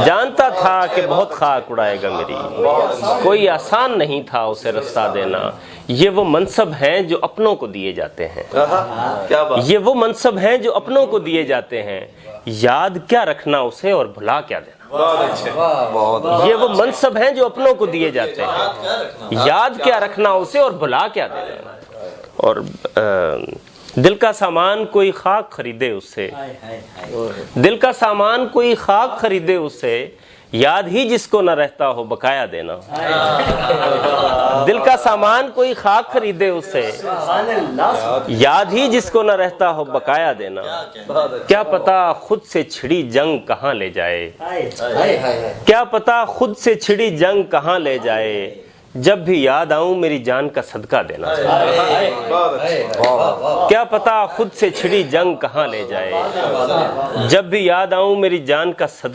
جانتا تھا کہ بہت خاک اڑائے گا میری، کوئی آسان نہیں تھا اسے رستہ دینا۔ یہ وہ منصب ہیں جو اپنوں کو دیے جاتے ہیں، یہ وہ منصب ہیں جو اپنوں کو دیے جاتے ہیں، یاد کیا رکھنا اسے اور بھلا کیا دینا۔ یہ وہ منصب ہیں جو اپنوں کو دیے جاتے ہیں، یاد کیا رکھنا اسے اور بھلا کیا دینا۔ اور دل کا سامان کوئی خاک خریدے اس سے، دل کا سامان کوئی خاک خریدے اس سے، یاد ہی جس کو نہ رہتا ہو بقایا دینا۔ دل کا سامان کوئی خاک خریدے اس سے، یاد ہی جس کو نہ رہتا ہو بقایا دینا۔ کیا پتا خود سے چھڑی جنگ کہاں لے جائے، کیا پتا خود سے چھڑی جنگ کہاں لے جائے، جب بھی یاد آؤں میری جان کا صدقہ دینا۔ کیا پتا خود سے چھڑی جنگ کہاں لے جائے، جب بھی یاد آؤں میری جان کا صدقہ